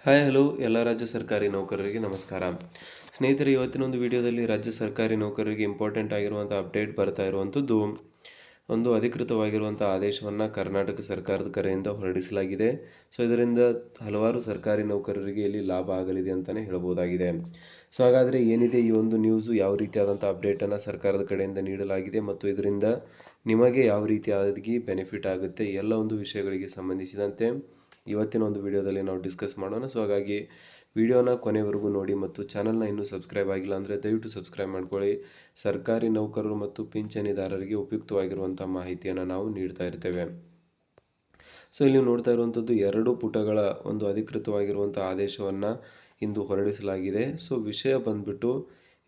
Hi hello ಎಲ್ಲ ರಾಜ್ಯ ಸರ್ಕಾರಿ ನೌಕರರಿಗೆ ನಮಸ್ಕಾರ. ಸ್ನೇಹಿತರೆ, ಇವತ್ತಿನ ಒಂದು ವಿಡಿಯೋದಲ್ಲಿ ರಾಜ್ಯ ಸರ್ಕಾರಿ ನೌಕರರಿಗೆ ಇಂಪಾರ್ಟೆಂಟ್ ಆಗಿರುವಂಥ ಅಪ್ಡೇಟ್ ಬರ್ತಾ ಇರುವಂಥದ್ದು, ಒಂದು ಅಧಿಕೃತವಾಗಿರುವಂಥ ಆದೇಶವನ್ನು ಕರ್ನಾಟಕ ಸರ್ಕಾರದ ಕಡೆಯಿಂದ ಹೊರಡಿಸಲಾಗಿದೆ. ಸೊ ಇದರಿಂದ ಹಲವಾರು ಸರ್ಕಾರಿ ನೌಕರರಿಗೆ ಇಲ್ಲಿ ಲಾಭ ಆಗಲಿದೆ ಅಂತಲೇ ಹೇಳ್ಬೋದಾಗಿದೆ. ಸೊ ಹಾಗಾದರೆ ಏನಿದೆ ಈ ಒಂದು ನ್ಯೂಸು, ಯಾವ ರೀತಿಯಾದಂಥ ಅಪ್ಡೇಟನ್ನು ಸರ್ಕಾರದ ಕಡೆಯಿಂದ ನೀಡಲಾಗಿದೆ ಮತ್ತು ಇದರಿಂದ ನಿಮಗೆ ಯಾವ ರೀತಿಯಾಗಿ ಬೆನಿಫಿಟ್ ಆಗುತ್ತೆ, ಎಲ್ಲ ಒಂದು ವಿಷಯಗಳಿಗೆ ಸಂಬಂಧಿಸಿದಂತೆ ಇವತ್ತಿನ ಒಂದು ವಿಡಿಯೋದಲ್ಲಿ ನಾವು ಡಿಸ್ಕಸ್ ಮಾಡೋಣ. ಸೊ ಹಾಗಾಗಿ ವಿಡಿಯೋನ ಕೊನೆವರೆಗೂ ನೋಡಿ ಮತ್ತು ಚಾನಲ್ನ ಇನ್ನೂ ಸಬ್ಸ್ಕ್ರೈಬ್ ಆಗಿಲ್ಲ ಅಂದರೆ ದಯವಿಟ್ಟು ಸಬ್ಸ್ಕ್ರೈಬ್ ಮಾಡ್ಕೊಳ್ಳಿ. ಸರ್ಕಾರಿ ನೌಕರರು ಮತ್ತು ಪಿಂಚಣಿದಾರರಿಗೆ ಉಪಯುಕ್ತವಾಗಿರುವಂಥ ಮಾಹಿತಿಯನ್ನು ನಾವು ನೀಡ್ತಾ ಇರ್ತೇವೆ. ಸೊ ಇಲ್ಲಿ ನೋಡ್ತಾ ಇರುವಂಥದ್ದು 2 ಪುಟಗಳ ಒಂದು ಅಧಿಕೃತವಾಗಿರುವಂಥ ಆದೇಶವನ್ನು ಇಂದು ಹೊರಡಿಸಲಾಗಿದೆ. ಸೊ ವಿಷಯ ಬಂದ್ಬಿಟ್ಟು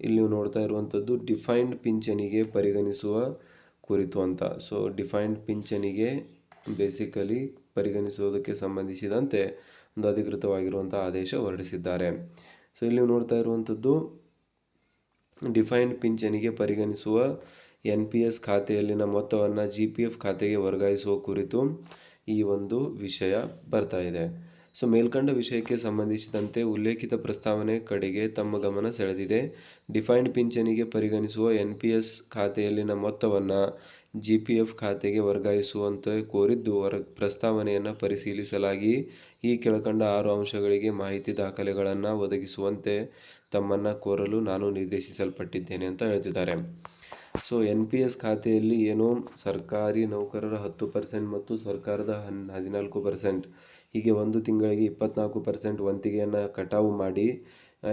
ಇಲ್ಲಿ ನೀವು ನೋಡ್ತಾ ಇರುವಂಥದ್ದು ಡಿಫೈನ್ಡ್ ಪಿಂಚಣಿಗೆ ಪರಿಗಣಿಸುವ ಕುರಿತು ಅಂತ. ಸೊ ಡಿಫೈನ್ಡ್ ಪಿಂಚಣಿಗೆ ಬೇಸಿಕಲಿ ಪರಿಗಣಿಸುವುದಕ್ಕೆ ಸಂಬಂಧಿಸಿದಂತೆ ಒಂದು ಅಧಿಕೃತವಾಗಿರುವಂಥ ಆದೇಶ ಹೊರಡಿಸಿದ್ದಾರೆ. ಸೊ ಇಲ್ಲಿ ನೀವು ನೋಡ್ತಾ ಇರುವಂಥದ್ದು ಡಿಫೈನ್ಡ್ ಪಿಂಚಣಿಗೆ ಪರಿಗಣಿಸುವ NPS ಖಾತೆಯಲ್ಲಿನ ಮೊತ್ತವನ್ನು GPF ಖಾತೆಗೆ ವರ್ಗಾಯಿಸುವ ಕುರಿತು ಈ ಒಂದು ವಿಷಯ ಬರ್ತಾ ಇದೆ. ಸೊ ಮೇಲ್ಕಂಡ ವಿಷಯಕ್ಕೆ ಸಂಬಂಧಿಸಿದಂತೆ ಉಲ್ಲೇಖಿತ ಪ್ರಸ್ತಾವನೆ ಕಡೆಗೆ ತಮ್ಮ ಗಮನ ಸೆಳೆದಿದೆ. ಡಿಫೈನ್ಡ್ ಪಿಂಚಣಿಗೆ ಪರಿಗಣಿಸುವ NPS ಖಾತೆಯಲ್ಲಿನ ಮೊತ್ತವನ್ನು GPF ಖಾತೆಗೆ ವರ್ಗಾಯಿಸುವಂತೆ ಕೋರಿದ್ದು ಪ್ರಸ್ತಾವನೆಯನ್ನು ಪರಿಶೀಲಿಸಲಾಗಿ ಈ ಕೆಳಕಂಡ 6 ಅಂಶಗಳಿಗೆ ಮಾಹಿತಿ ದಾಖಲೆಗಳನ್ನು ಒದಗಿಸುವಂತೆ ತಮ್ಮನ್ನು ಕೋರಲು ನಾನು ನಿರ್ದೇಶಿಸಲ್ಪಟ್ಟಿದ್ದೇನೆ ಅಂತ ಹೇಳ್ತಿದ್ದಾರೆ. ಸೊ NPS ಖಾತೆಯಲ್ಲಿ ಏನೋ ಸರ್ಕಾರಿ ನೌಕರರ 10% ಮತ್ತು ಸರ್ಕಾರದ 14%, ಹೀಗೆ ಒಂದು ತಿಂಗಳಿಗೆ 24% ವಂತಿಗೆಯನ್ನು ಕಟಾವು ಮಾಡಿ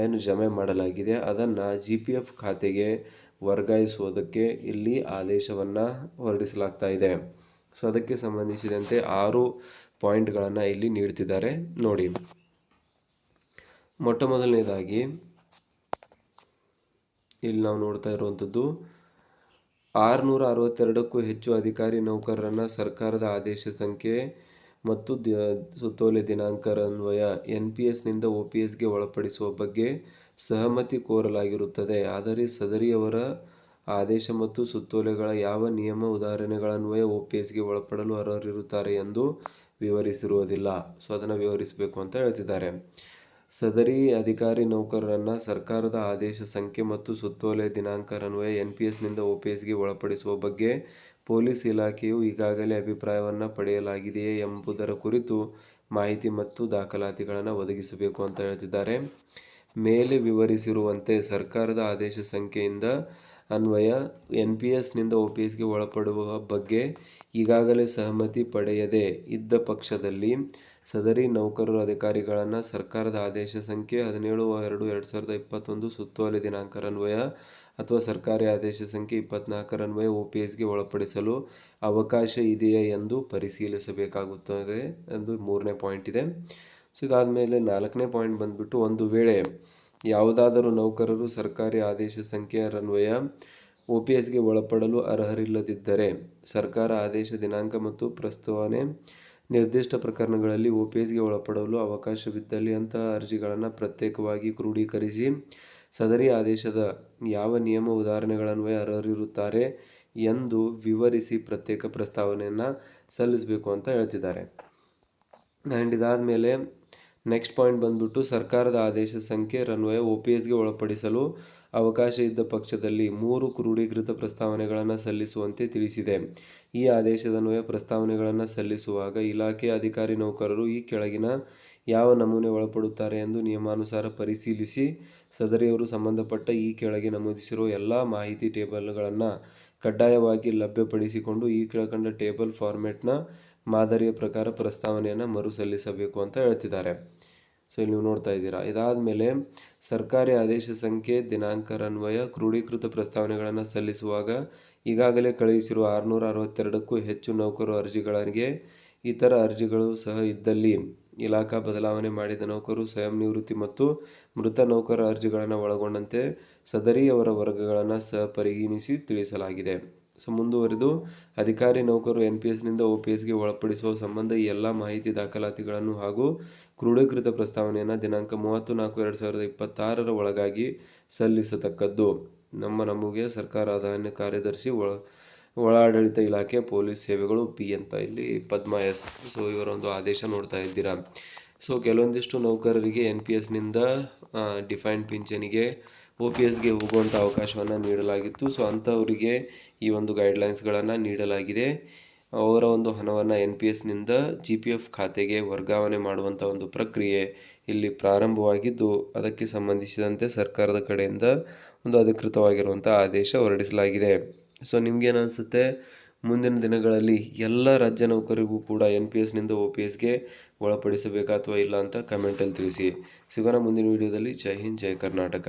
ಏನು ಜಮೆ ಮಾಡಲಾಗಿದೆ, ಅದನ್ನು GPF ಖಾತೆಗೆ ವರ್ಗಾಯಿಸುವುದಕ್ಕೆ ಇಲ್ಲಿ ಆದೇಶವನ್ನು ಹೊರಡಿಸಲಾಗ್ತಾ ಇದೆ. ಸೊ ಅದಕ್ಕೆ ಸಂಬಂಧಿಸಿದಂತೆ 6 ಪಾಯಿಂಟ್ಗಳನ್ನು ಇಲ್ಲಿ ನೀಡ್ತಿದ್ದಾರೆ ನೋಡಿ. ಮೊಟ್ಟ ಮೊದಲನೇದಾಗಿ ಇಲ್ಲಿ ನಾವು ನೋಡ್ತಾ ಇರುವಂಥದ್ದು 662ಕ್ಕೂ ಹೆಚ್ಚು ಅಧಿಕಾರಿ ನೌಕರರನ್ನು ಸರ್ಕಾರದ ಆದೇಶ ಸಂಖ್ಯೆ ಮತ್ತು ಸುತ್ತೋಲೆ ದಿನಾಂಕರನ್ವಯ NPSನಿಂದ OPSಗೆ ಒಳಪಡಿಸುವ ಬಗ್ಗೆ ಸಹಮತಿ ಕೋರಲಾಗಿರುತ್ತದೆ. ಆದರೆ ಸದರಿಯವರ ಆದೇಶ ಮತ್ತು ಸುತ್ತೋಲೆಗಳ ಯಾವ ನಿಯಮ ಉದಾಹರಣೆಗಳನ್ವಯ OPSಗೆ ಒಳಪಡಲು ಅರ್ಹರಿರುತ್ತಾರೆ ಎಂದು ವಿವರಿಸಿರುವುದಿಲ್ಲ. ಸೊ ಅದನ್ನು ವಿವರಿಸಬೇಕು ಅಂತ ಹೇಳ್ತಿದ್ದಾರೆ. ಸದರಿ ಅಧಿಕಾರಿ ನೌಕರರನ್ನು ಸರ್ಕಾರದ ಆದೇಶ ಸಂಖ್ಯೆ ಮತ್ತು ಸುತ್ತೋಲೆ ದಿನಾಂಕರನ್ವಯ NPSನಿಂದ OPSಗೆ ಒಳಪಡಿಸುವ ಬಗ್ಗೆ ಪೊಲೀಸ್ ಇಲಾಖೆಯು ಈಗಾಗಲೇ ಅಭಿಪ್ರಾಯವನ್ನು ಪಡೆಯಲಾಗಿದೆಯೇ ಎಂಬುದರ ಕುರಿತು ಮಾಹಿತಿ ಮತ್ತು ದಾಖಲಾತಿಗಳನ್ನು ಒದಗಿಸಬೇಕು ಅಂತ ಹೇಳ್ತಿದ್ದಾರೆ. ಮೇಲೆ ವಿವರಿಸಿರುವಂತೆ ಸರ್ಕಾರದ ಆದೇಶ ಸಂಖ್ಯೆಯಿಂದ ಅನ್ವಯ NPSನಿಂದ OPSಗೆ ಒಳಪಡುವ ಬಗ್ಗೆ ಈಗಾಗಲೇ ಸಹಮತಿ ಪಡೆಯದೇ ಇದ್ದ ಪಕ್ಷದಲ್ಲಿ ಸದರಿ ನೌಕರರು ಅಧಿಕಾರಿಗಳನ್ನು ಸರ್ಕಾರದ ಆದೇಶ ಸಂಖ್ಯೆ 17/2/2021 ಸುತ್ತೋಲೆ ದಿನಾಂಕರನ್ವಯ ಅಥವಾ ಸರ್ಕಾರಿ ಆದೇಶ ಸಂಖ್ಯೆ 24ರನ್ವಯ OPSಗೆ ಒಳಪಡಿಸಲು ಅವಕಾಶ ಇದೆಯೇ ಎಂದು ಪರಿಶೀಲಿಸಬೇಕಾಗುತ್ತದೆ ಎಂದು 3ನೇ ಪಾಯಿಂಟ್ ಇದೆ. ಸೊ ಇದಾದಮೇಲೆ 4ನೇ ಪಾಯಿಂಟ್ ಬಂದುಬಿಟ್ಟು, ಒಂದು ವೇಳೆ ಯಾವುದಾದರೂ ನೌಕರರು ಸರ್ಕಾರಿ ಆದೇಶ ಸಂಖ್ಯೆಯರನ್ವಯ OPSಗೆ ಒಳಪಡಲು ಅರ್ಹರಿಲ್ಲದಿದ್ದರೆ ಸರ್ಕಾರ ಆದೇಶ ದಿನಾಂಕ ಮತ್ತು ಪ್ರಸ್ತಾವನೆ ನಿರ್ದಿಷ್ಟ ಪ್ರಕರಣಗಳಲ್ಲಿ OPSಗೆ ಒಳಪಡಲು ಅವಕಾಶವಿದ್ದಲ್ಲಿ ಅಂತಹ ಅರ್ಜಿಗಳನ್ನು ಪ್ರತ್ಯೇಕವಾಗಿ ಕ್ರೋಢೀಕರಿಸಿ ಸದರಿ ಆದೇಶದ ಯಾವ ನಿಯಮ ಉದಾಹರಣೆಗಳನ್ವಯ ಅರ್ಹರಿರುತ್ತಾರೆ ಎಂದು ವಿವರಿಸಿ ಪ್ರತ್ಯೇಕ ಪ್ರಸ್ತಾವನೆಯನ್ನು ಸಲ್ಲಿಸಬೇಕು ಅಂತ ಹೇಳ್ತಿದ್ದಾರೆ. ಆ್ಯಂಡ್ ಇದಾದಮೇಲೆ ನೆಕ್ಸ್ಟ್ ಪಾಯಿಂಟ್ ಬಂದ್ಬಿಟ್ಟು, ಸರ್ಕಾರದ ಆದೇಶ ಸಂಖ್ಯೆ ರನ್ವಯ OPSಗೆ ಒಳಪಡಿಸಲು ಅವಕಾಶ ಇದ್ದ ಪಕ್ಷದಲ್ಲಿ 3 ಕ್ರೋಢೀಕೃತ ಪ್ರಸ್ತಾವನೆಗಳನ್ನು ಸಲ್ಲಿಸುವಂತೆ ತಿಳಿಸಿದೆ. ಈ ಆದೇಶದನ್ವಯ ಪ್ರಸ್ತಾವನೆಗಳನ್ನು ಸಲ್ಲಿಸುವಾಗ ಇಲಾಖೆಯ ಅಧಿಕಾರಿ ನೌಕರರು ಈ ಕೆಳಗಿನ ಯಾವ ನಮೂನೆ ಒಳಪಡುತ್ತಾರೆ ಎಂದು ನಿಯಮಾನುಸಾರ ಪರಿಶೀಲಿಸಿ ಸದರಿಯವರು ಸಂಬಂಧಪಟ್ಟ ಈ ಕೆಳಗೆ ನಮೂದಿಸಿರುವ ಎಲ್ಲ ಮಾಹಿತಿ ಟೇಬಲ್ಗಳನ್ನು ಕಡ್ಡಾಯವಾಗಿ ಲಭ್ಯಪಡಿಸಿಕೊಂಡು ಈ ಕೆಳಕಂಡ ಟೇಬಲ್ ಫಾರ್ಮೆಟ್ನ ಮಾದರಿಯ ಪ್ರಕಾರ ಪ್ರಸ್ತಾವನೆಯನ್ನು ಮರುಸಲ್ಲಿಸಬೇಕು ಅಂತ ಹೇಳ್ತಿದ್ದಾರೆ. ಸೊ ಇಲ್ಲಿ ನೀವು ನೋಡ್ತಾ ಇದ್ದೀರಾ. ಇದಾದಮೇಲೆ ಸರ್ಕಾರಿ ಆದೇಶ ಸಂಖ್ಯೆ ದಿನಾಂಕರನ್ವಯ ಕ್ರೋಢೀಕೃತ ಪ್ರಸ್ತಾವನೆಗಳನ್ನು ಸಲ್ಲಿಸುವಾಗ ಈಗಾಗಲೇ ಕಳುಹಿಸಿರುವ 662ಕ್ಕೂ ಹೆಚ್ಚು ನೌಕರರು ಅರ್ಜಿಗಳಿಗೆ ಇತರ ಅರ್ಜಿಗಳು ಸಹ ಇದ್ದಲ್ಲಿ ಇಲಾಖಾ ಬದಲಾವಣೆ ಮಾಡಿದ ನೌಕರರು, ಸ್ವಯಂ ನಿವೃತ್ತಿ ಮತ್ತು ಮೃತ ನೌಕರ ಅರ್ಜಿಗಳನ್ನು ಒಳಗೊಂಡಂತೆ ಸದರಿಯವರ ವರ್ಗಗಳನ್ನು ಸಹ ಪರಿಗಣಿಸಿ ತಿಳಿಸಲಾಗಿದೆ. ಸೊ ಮುಂದುವರೆದು, ಅಧಿಕಾರಿ ನೌಕರರು NPSನಿಂದ OPSಗೆ ಒಳಪಡಿಸುವ ಸಂಬಂಧ ಈ ಎಲ್ಲ ಮಾಹಿತಿ ದಾಖಲಾತಿಗಳನ್ನು ಹಾಗೂ ಕ್ರೋಢೀಕೃತ ಪ್ರಸ್ತಾವನೆಯನ್ನು ದಿನಾಂಕ 30/4/2026 ಒಳಗಾಗಿ ಸಲ್ಲಿಸತಕ್ಕದ್ದು. ನಮಗೆ ಸರ್ಕಾರ ಅರಣ್ಯ ಕಾರ್ಯದರ್ಶಿ, ಒಳಾಡಳಿತ ಇಲಾಖೆ, ಪೊಲೀಸ್ ಸೇವೆಗಳು, P ಅಂತ ಇಲ್ಲಿ ಪದ್ಮ S. ಸೊ ಇವರ ಒಂದು ಆದೇಶ ನೋಡ್ತಾ ಇದ್ದೀರಾ. ಸೊ ಕೆಲವೊಂದಿಷ್ಟು ನೌಕರರಿಗೆ NPSನಿಂದ ಡಿಫೈನ್ಡ್ ಪಿಂಚಣಿಗೆ OPSಗೆ ಹೋಗುವಂಥ ಅವಕಾಶವನ್ನು ನೀಡಲಾಗಿತ್ತು. ಸೊ ಅಂಥವರಿಗೆ ಈ ಒಂದು ಗೈಡ್ಲೈನ್ಸ್ಗಳನ್ನು ನೀಡಲಾಗಿದೆ. ಅವರ ಒಂದು ಹಣವನ್ನು NPSನಿಂದ GPF ಖಾತೆಗೆ ವರ್ಗಾವಣೆ ಮಾಡುವಂಥ ಒಂದು ಪ್ರಕ್ರಿಯೆ ಇಲ್ಲಿ ಪ್ರಾರಂಭವಾಗಿದ್ದು, ಅದಕ್ಕೆ ಸಂಬಂಧಿಸಿದಂತೆ ಸರ್ಕಾರದ ಕಡೆಯಿಂದ ಒಂದು ಅಧಿಕೃತವಾಗಿರುವಂಥ ಆದೇಶ ಹೊರಡಿಸಲಾಗಿದೆ. ಸೊ ನಿಮ್ಗೇನು ಅನಿಸುತ್ತೆ? ಮುಂದಿನ ದಿನಗಳಲ್ಲಿ ಎಲ್ಲ ರಾಜ್ಯ ನೌಕರಿಗೂ ಕೂಡ NPSನಿಂದ OPSಗೆ ಒಳಪಡಿಸಬೇಕಾ ಅಥವಾ ಇಲ್ಲ ಅಂತ ಕಮೆಂಟಲ್ಲಿ ತಿಳಿಸಿ. ಸಿಗೋಣ ಮುಂದಿನ ವಿಡಿಯೋದಲ್ಲಿ. ಜೈ ಹಿಂದ್, ಜೈ ಕರ್ನಾಟಕ.